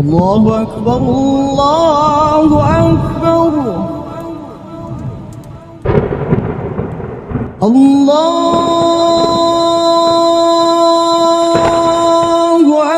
الله أكبر الله أكبر الله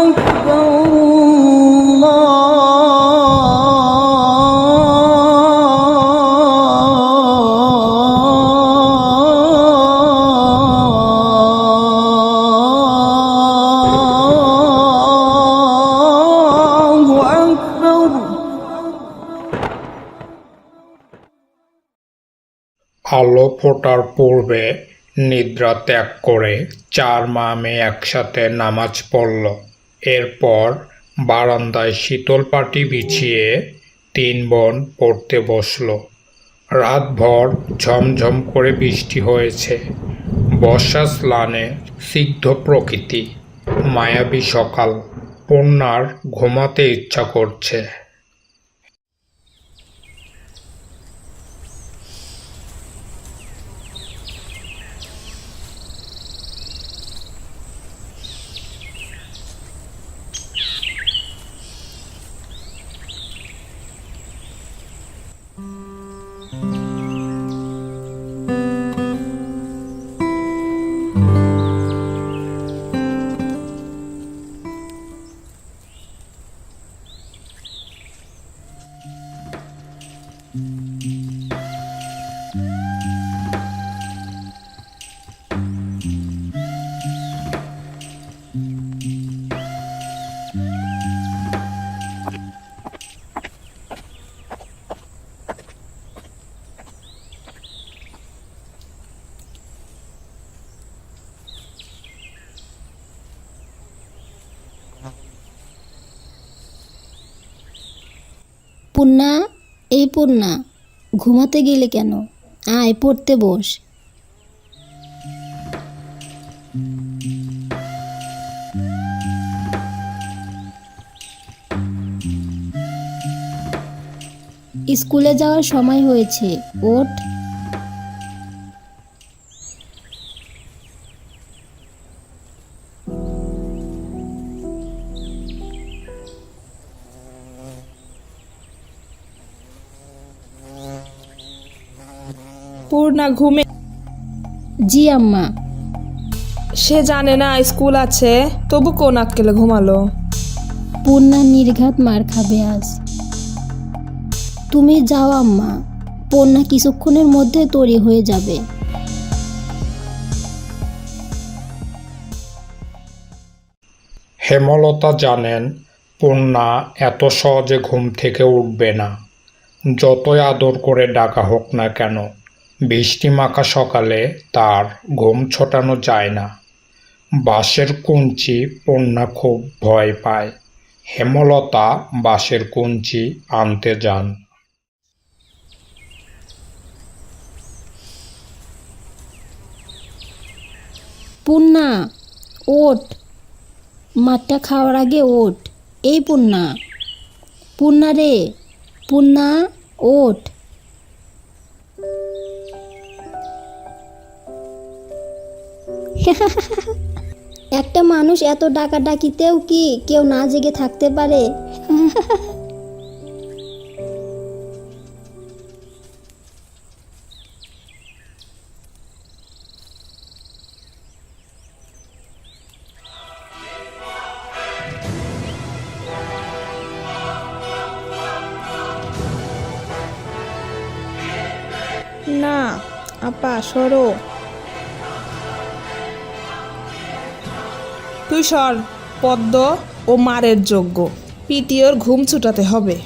أكبر الله أكبر আলো ফোটার পূর্বে নিদ্রা ত্যাগ করে 4 মা মেয়ে একসাথে নামাজ পড়ল। এরপর বারান্দায় শীতল পাটি বিছিয়ে 3 বোন পড়তে বসল। রাতভর ঝমঝম করে বৃষ্টি হয়েছে। বর্ষা স্নানে সিগ্ধ প্রকৃতি, মায়াবী সকাল। পূর্ণার ঘুমাতে ইচ্ছা করছে। পূর্ণা, এই পূর্ণা, ঘুমাতে গেলে কেন? আয় পড়তে বস। স্কুলে যাওয়ার সময় হয়েছে, ওঠ। পূর্ণা ঘুমে। জি আম্মা। সে জানে না স্কুল আছে, তবু কোন আক্কেলে ঘুমালো। পূর্ণা নির্ঘাত মার খাবে আজ। তুমি যাও আম্মা, পূর্ণা কিছুক্ষণের মধ্যে তৈরি হয়ে যাবে। হেমলতা জানেন পূর্ণা এত সহজে ঘুম থেকে উঠবে না। যতই আদর করে ডাকা হোক না কেন, বৃষ্টিমাখা সকালে তার ঘুম ছোটানো যায় না। বাঁশের কঞ্চি পূর্ণা খুব ভয় পায়। হেমলতা বাঁশের কঞ্চি আনতে যান। পূর্ণা, ওঠ, মাঠটা খাওয়ার আগে ওঠ। এই পূর্ণা, পূর্ণা রে, পূর্ণা, ওঠ। একটা মানুষ এত ডাকাডাকিতেও কি কেউ না জেগে থাকতে পারে? না আপা, সরো। তুই সর, পদ্ম ও মারের যোগ্য। পিটিওর ঘুম ছুটাতে হবে।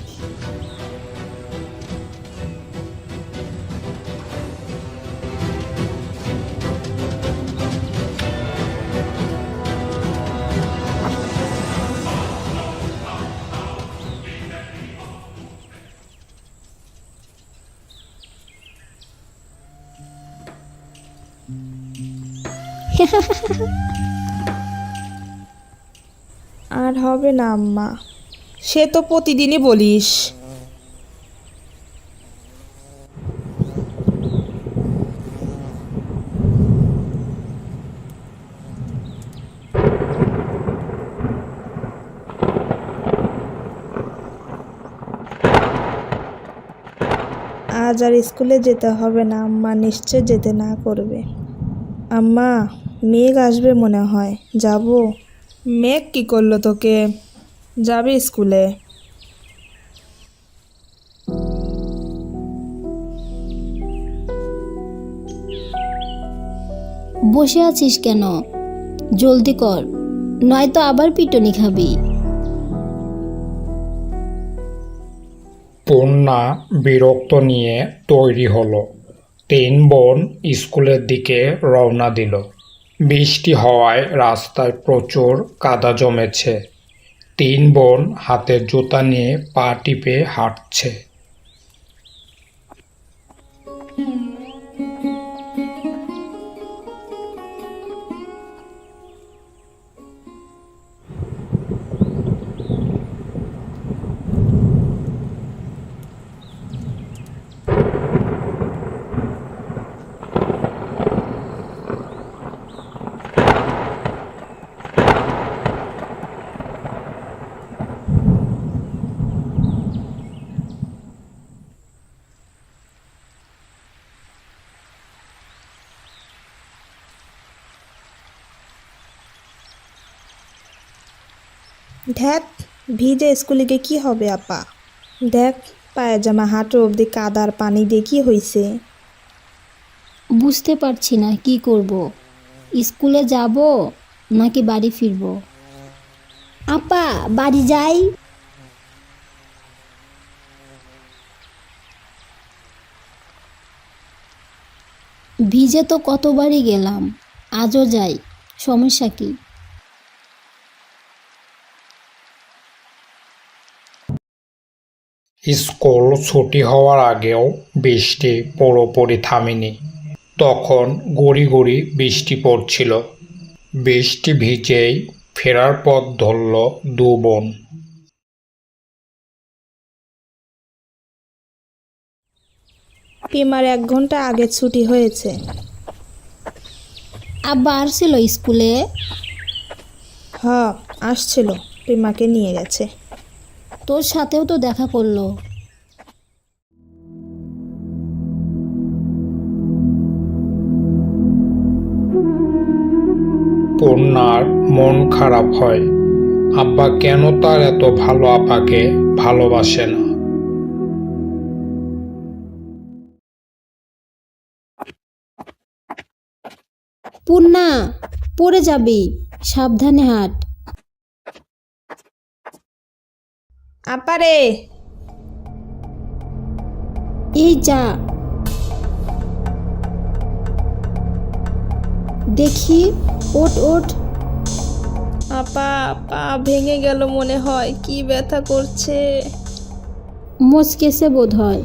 আর হবে না আম্মা, সে তো প্রতিদিনই বলিস। আজ আর স্কুলে যেতে হবে না, আম্মা নিশ্চয় যেতে না করবে। আম্মা, মেঘ আসবে মনে হয়, যাব? মেঘ কি করলো তোকে? যাবে স্কুলে। বসে আছিস কেন? জলদি কর, নয়তো আবার পিটুনি খাবি। পূর্ণা বিরক্ত নিয়ে তৈরি হলো। 3 বোন স্কুলের দিকে রওনা দিল। বৃষ্টি হওয়ায় রাস্তায় প্রচুর কাদা জমেছে। 3 বোন হাতে জুতা নিয়ে পা টিপে হাঁটছে। ধ্যাত, ভিজে স্কুলে গিয়ে কি হবে আপা? দেখ, পায়জামা হাঁটু অবধি কাদার পানি দিয়ে কি হয়েছে? বুঝতে পারছি না কি করব, স্কুলে যাব নাকি বাড়ি ফিরব। আপা, বাড়ি যাই। ভিজে তো কতবারই গেলাম, আজও যাই, সমস্যা কি? স্কুল ছুটি হওয়ার আগেও বৃষ্টি পুরোপুরি থামেনি। তখন গুঁড়ি গুঁড়ি বৃষ্টি পড়ছিল। বৃষ্টি ভিজেই ফেরার পথ ধরল 2 বোন। পিমার 1 ঘন্টা আগে ছুটি হয়েছে। আব্বা আসছিল স্কুলে? হ, আসছিল, পিমাকে নিয়ে গেছে। তোর সাথেও তো দেখা করলো। পূর্ণার মন খারাপ হয়। আব্বা কেন তার এত ভালো আপাকে ভালোবাসে না। পূর্ণা, পড়ে যাবি, সাবধানে হাঁট। আপারে, এই যা, দেখি, ওঠ ওঠ। আপা, পা ভেঙে গেল মনে হয়, কি ব্যথা করছে। মচকেছে বোধ হয়,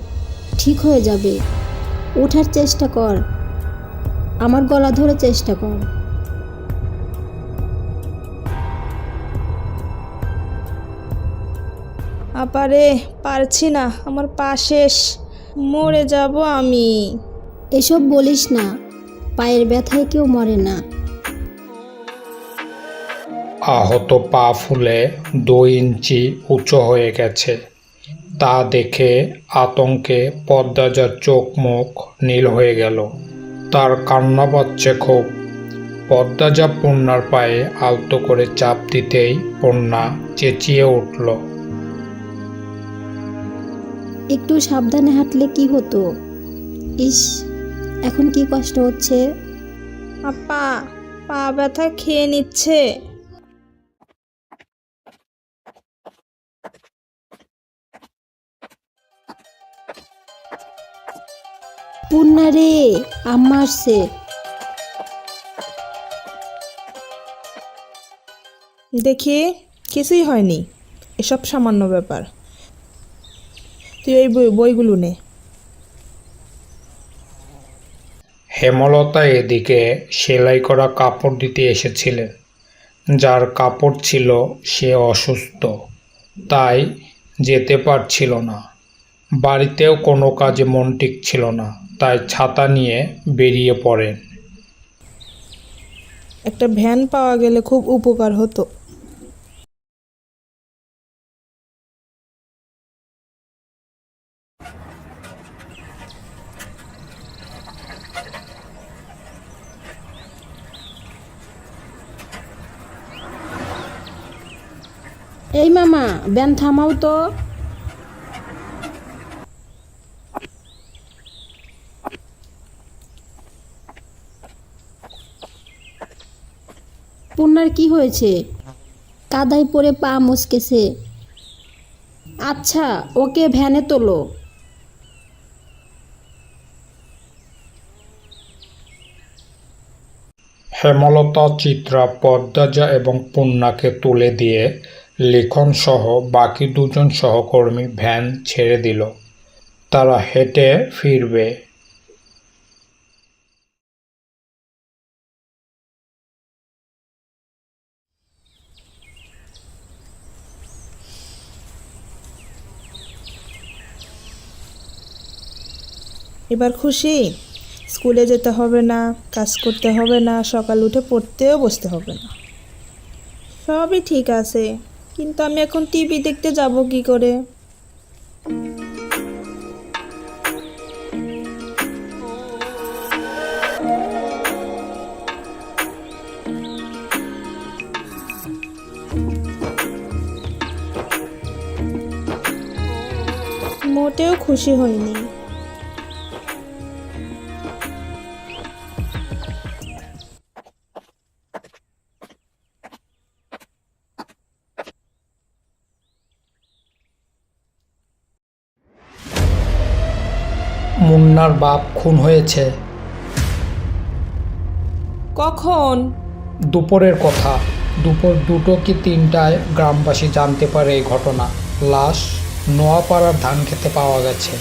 ঠিক হয়ে যাবে। ওঠার চেষ্টা কর, আমার গলা ধরে চেষ্টা কর। আপারে, পারছি না, আমার পা শেষ, মরে যাব আমি। এসব বলিস না, পায়ের ব্যথায় কেউ মরে না। আহত পা ফুলে 2 ইঞ্চি উঁচু হয়ে গেছে। তা দেখে আতঙ্কে পদ্মাজার চোখ মুখ নীল হয়ে গেল। তার কান্না পাচ্ছে খুব। পদ্মাজা পূর্ণার পায়ে আলতো করে চাপ দিতেই পূর্ণা চেঁচিয়ে উঠল। একটু সাবধানে হাঁটলে কি হতো। ইস, এখন কি কষ্ট হচ্ছে। আপা, পা ব্যথা খেয়ে নিচ্ছে। পূর্ণা রে, আম্মা আসছে। দেখি, কিছুই হয়নি, এসব সামান্য ব্যাপার। তুই ওই বইগুলো নে। হেমলতা এদিকে সেলাই করা কাপড় দিতে এসেছিলেন। যার কাপড় ছিল সে অসুস্থ, তাই যেতে পারছিল না। বাড়িতেও কোনো কাজে মন টিকছিল না, তাই ছাতা নিয়ে বেরিয়ে পড়েন। একটা ভ্যান পাওয়া গেলে খুব উপকার হতো। এই মামা, ব্যান থামাও তো। পূর্ণার কি হয়েছে? কাদায় পড়ে পা মচকেছে। আচ্ছা, ওকে ভ্যানে তোলো। হেমলতা, চিত্রা, পদ্মজা এবং পূর্ণাকে তুলে দিয়ে লিখন সহ বাকি দুজন সহকর্মী ভ্যান ছেড়ে দিল। তারা হেঁটে ফিরবে। এবার খুশি? স্কুলে যেতে হবে না, কাজ করতে হবে না, সকাল উঠে পড়তেও বসতে হবে না। সবই ঠিক আছে, কিন্তু আমি এখন টিভি দেখতে যাব কি করে? মোটেও খুশি হইনি। মুন্নার বাপ খুন হয়েছে। কখন? দুপুরের কথা। দুপুর 2টো কি 3টায় গ্রামবাসী জানতে পারে এই ঘটনা। লাশ নোয়াপাড়ার ধান খেতে পাওয়া গেছে।